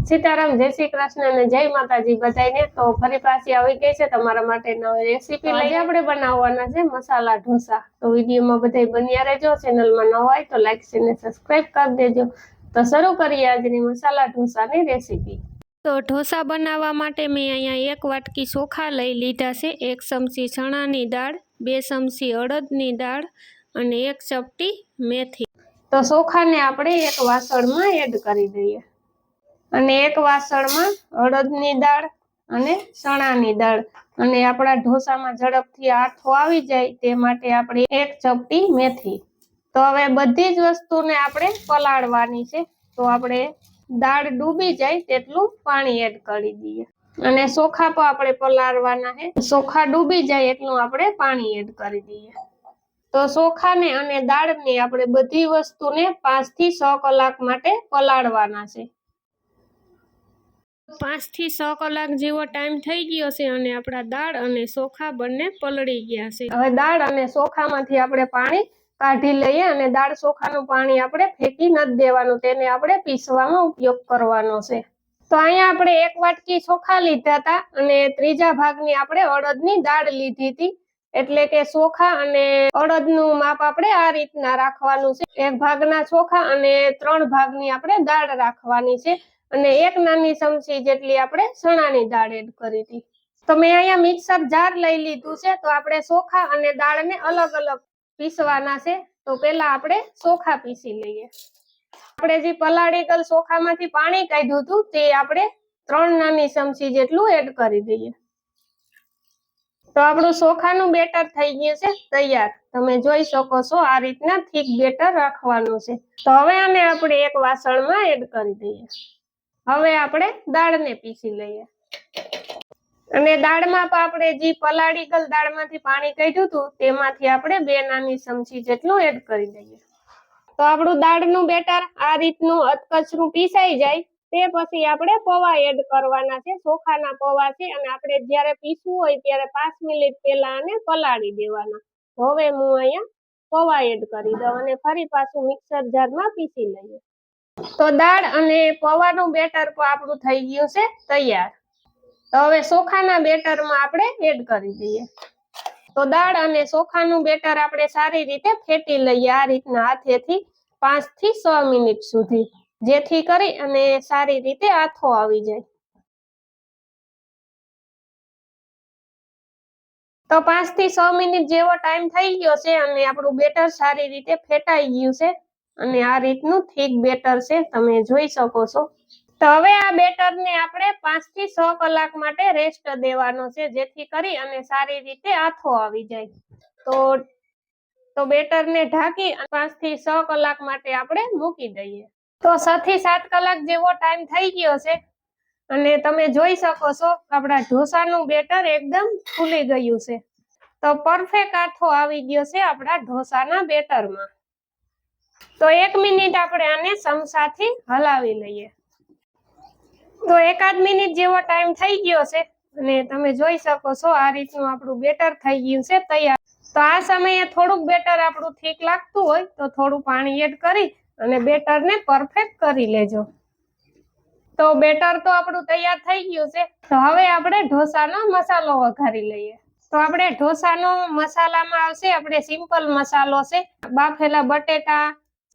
सीताराम जय श्री कृष्ण ने जय माताजी बधाईने। तो फरी पाછી આવી ગઈ છે તમારા માટે નવી રેસીપી લઈને આપણે બનાવવાના છે મસાલા ઢોસા। તો વિડિયોમાં બધાય બન્યા રહેજો। ચેનલમાં નવા હોય તો લાઈક શેર ને સબસ્ક્રાઇબ કરી દેજો। તો શરૂ કરીએ આજની મસાલા ઢોસાની રેસીપી। तो ढोसा बनावा माटे मैं अहींया 1 वाटकी चोखा लई लीधा छे, 1 चमची चणानी दाळ, 2 चमची अड़दनी दाळ अने 1 चपटी मेथी। तो चोखाने आपणे एक वासणमां एड करी दઈએ અને એક વાસણમાં અડદની દાળ અને ચણાની દાળ અને આપણા ઢોસામાં ઝડપથી આથો આવી જાય તે માટે આપણે 1 ચપટી મેથી। તો હવે બધી જ વસ્તુને આપણે પલાળવાની છે। તો આપણે દાળ ડૂબી જાય તેટલું પાણી એડ કરી દઈએ અને ચોખા પણ આપણે પલાળવાના છે। ચોખા ડૂબી જાય એટલું આપણે પાણી એડ કરી દઈએ। તો ચોખાને અને દાળને આપણે બધી વસ્તુને 5 થી 6 કલાક માટે પલાળવાના છે। 5 થી 6 કલાક જેવો टाइम થઈ ગયો છે અને આપણા દાળ અને ચોખા બંને પલળી ગયા છે। હવે દાળ અને ચોખામાંથી આપણે પાણી કાઢી લઈએ અને દાળ ચોખાનું પાણી આપણે ફેંકી નથી દેવાનું, તેને આપણે પીસવામાં ઉપયોગ કરવાનો છે। તો અહીંયા આપણે 1 વાટકી ચોખા લીધા હતા અને ત્રીજા ભાગની આપણે અડદની દાળ લીધી હતી, એટલે કે ચોખા અને અડદનું માપ આપણે આ રીતના રાખવાનું છે। 1 ભાગના ચોખા અને 3 ભાગની આપણે દાળ રાખવાની છે અને 1 નાની ચમચી જેટલી આપણે ચણાની દાળ એડ કરી હતી। તો મેં અહીંયા મિક્સર જાર લઈ લીધું છે। તો આપણે ચોખા અને દાળને અલગ અલગ પીસવાના છે। તો પહેલા આપણે ચોખા પીસી લઈએ। આપણે જે પલાળી ગયેલ ચોખામાંથી પાણી કાઢ્યું હતું તે આપણે 3 નાની ચમચી જેટલું એડ કરી દઈએ। તો આપણું ચોખાનું બેટર થઈ ગયું છે તૈયાર। તમે જોઈ શકો છો આ રીતના થીક બેટર રાખવાનું છે। તો હવે આને આપણે એક વાસણમાં એડ કરી દઈએ। હવે આપણે દાળને પીસી લઈએ અને દાળમાં આપણે જે પલાળી ગયેલ દાળમાંથી પાણી કાઢ્યું હતું તેમાંથી આપણે 2 નાની ચમચી જેટલું એડ કરી દઈએ। તો આપણું દાળનું બેટર આ રીતનું અધકચરું પીસાઈ જાય તે પછી આપણે પૌવા એડ કરવાના છે। ચોખાના પૌવા છે અને આપણે જ્યારે પીસવું હોય ત્યારે 5 મિનિટ પહેલા આને પલાળી દેવાના। હવે હું અહીંયા પૌવા એડ કરી દઉં અને ફરી પાછું મિક્સર જારમાં પીસી લઈએ। તો દાળ અને પૌવાનું બેટર પણ આપણું થઈ ગયું છે તૈયાર। તો હવે ચોખાના બેટરમાં આપણે એડ કરી દઈએ। તો દાળ અને ચોખાનું બેટર આપણે સારી રીતે ફેટી લઈએ આ રીતના હાથેથી 5 થી 6 મિનિટ સુધી, જેથી કરી અને સારી રીતે આથો આવી જાય। તો 5 થી 6 મિનિટ જેવો ટાઈમ થઈ ગયો છે અને આપણું બેટર સારી રીતે ફેટાઈ ગયું છે અને આ રીતનું થીક બેટર છે, તમે જોઈ શકો છો। તો હવે આ બેટરને આપણે 5 થી 6 કલાક માટે રેસ્ટ દેવાનો છે, જેથી કરી અને સારી રીતે આથો આવી જાય। તો બેટરને ઢાંકી 5 થી 6 કલાક માટે આપણે મૂકી દઈએ। તો 6 થી 7 કલાક જેવો ટાઈમ થઈ ગયો છે અને તમે જોઈ શકો છો આપણા ઢોસાનું બેટર એકદમ ફૂલી ગયું છે। તો પરફેક્ટ આથો આવી ગયો છે આપણા ઢોસાના બેટરમાં। તો 1 મિનિટ આપણે આને ચમચાથી હલાવી લઈએ। તો 1 મિનિટ જેવો ટાઈમ થઈ ગયો છે અને તમે જોઈ શકો છો આ રીતનું આપણું બેટર થઈ ગયું છે તૈયાર। તો આ સમયે થોડુંક બેટર આપણું ઠીક લાગતું હોય તો થોડું પાણી એડ કરી અને બેટરને પરફેક્ટ કરી લેજો। તો બેટર તો આપણું તૈયાર થઈ ગયું છે। તો હવે આપણે ઢોસાનો મસાલો વઘારી લઈએ। તો આપણે ઢોસાનો મસાલામાં આવશે આપણે સિમ્પલ મસાલો છે, બાફેલા બટેટા,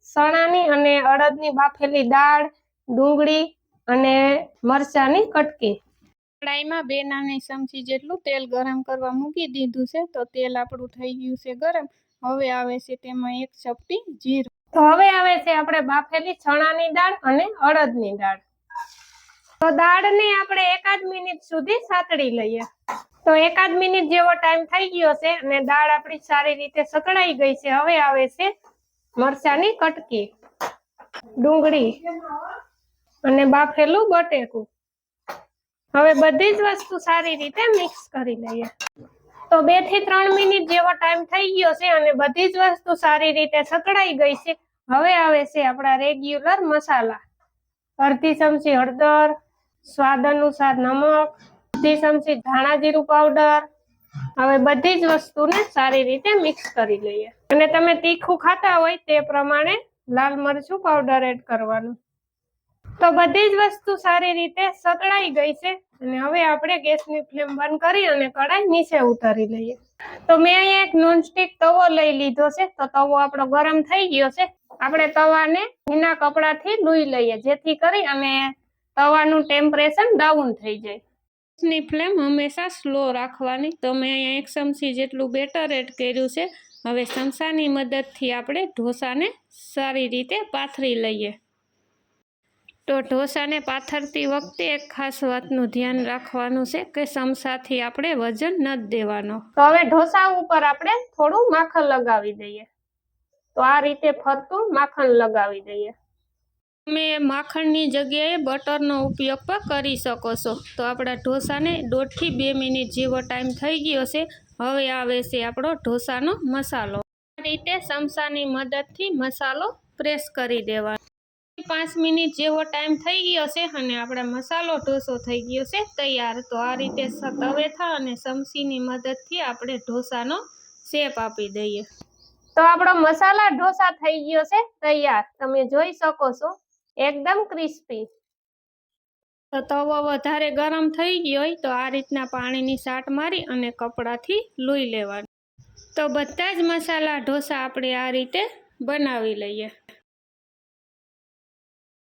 ચણાની અને અડદની બાફેલી દાળ, ડુંગળી અને મરચાની કટકી। કડાઈમાં 2 નાની ચમચી જેટલું તેલ ગરમ કરવા મૂકી દીધું છે। તો તેલ આપણું થઈ ગયું છે ગરમ। હવે આવે છે તેમાં 1 ચપટી જીરું। તો હવે આવે છે આપણે બાફેલી ચણાની દાળ અને અડદની દાળ। તો દાળને આપણે 1 મિનિટ સુધી સાતળી લઈએ। તો 1 મિનિટ જેવો ટાઈમ થઈ ગયો છે અને દાળ આપણી સારી રીતે સતળાઈ ગઈ છે। હવે આવે છે મરચાની કટકી, ડુંગળી અને બાફેલું બટેકું। હવે બધી જ વસ્તુ સારી રીતે મિક્સ કરી લઈએ। તો 2 થી 3 મિનિટ જેવો ટાઈમ થઈ ગયો છે અને બધી જ વસ્તુ સારી રીતે સતળાઈ ગઈ છે। હવે આવે છે આપણા રેગ્યુલર મસાલા, અડધી ચમચી હળદર, સ્વાદ અનુસાર નમક, અડધી ચમચી ધાણા જીરું પાવડર। હવે બધી જ વસ્તુને સારી રીતે મિક્સ કરી લઈએ અને તમે તીખું ખાતા હોય તે પ્રમાણે લાલ મરચું પાવડર એડ કરવાનું। તો બધી જ વસ્તુ સારી રીતે સતળાઈ ગઈ છે અને હવે આપણે ગેસની ફ્લેમ બંધ કરી અને કઢાઈ નીચે ઉતારી લઈએ। તો મેં અહીંયા એક નોનસ્ટિક તવો લઈ લીધો છે। તો તવો આપણો ગરમ થઈ ગયો છે। આપણે તવાને ભીના કપડાથી લૂઈ લઈએ જેથી કરી અને તવાનું ટેમ્પરેચર ડાઉન થઈ જાય। ગેસની ફ્લેમ હંમેશા સ્લો રાખવાની। તો મેં અહીંયા 1 ચમચી જેટલું બેટર એડ કર્યું છે। હવે ચમચાની મદદથી આપણે ઢોસાને સારી રીતે પાથરી લઈએ। તો ઢોસાને પાથરતી વખતે એક ખાસ વાતનું ધ્યાન રાખવાનું છે કે ચમચાથી આપણે વજન નથી દેવાનો। તો હવે ઢોસા ઉપર આપણે થોડું માખણ લગાવી દઈએ। તો આ રીતે ફરતું માખણ લગાવી દઈએ। તમે માખણની જગ્યાએ બટરનો ઉપયોગ પણ કરી શકો છો। તો આપણા ઢોસાને 1.5 થી 2 મિનિટ જેવો ટાઈમ થઈ ગયો છે। હવે આવે છે આપણો ઢોસાનો મસાલો। આ રીતે ચમચાની મદદથી મસાલો પ્રેસ કરી દેવાનો। 5 મિનિટ જેવો ટાઈમ થઈ ગયો છે અને આપણા મસાલો ઢોસો થઈ ગયો છે તૈયાર। તો આ રીતે તવેથા અને ચમચીની મદદથી આપણે ઢોસાનો શેપ આપી દઈએ। તો આપણો મસાલા ઢોસા થઈ ગયો છે તૈયાર। તમે જોઈ શકો છો એકદમ ક્રિસ્પી। તો તવો વધારે ગરમ થઈ ગયો હોય તો આ રીતના પાણીની સાટ મારી અને કપડાથી લૂઈ લેવાનું। તો બધા જ મસાલા ઢોસા આપણે આ રીતે બનાવી લઈએ।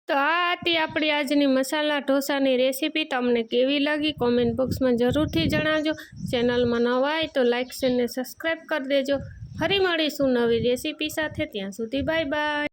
તો આ હતી આપણી આજની મસાલા ઢોસાની રેસીપી। તમને કેવી લાગી કોમેન્ટ બોક્સમાં જરૂરથી જણાવજો। ચેનલમાં નવા હોય તો લાઇક શેર ને સબસ્ક્રાઈબ કરી દેજો। ફરી મળીશું નવી રેસીપી સાથે। ત્યાં સુધી બાય બાય।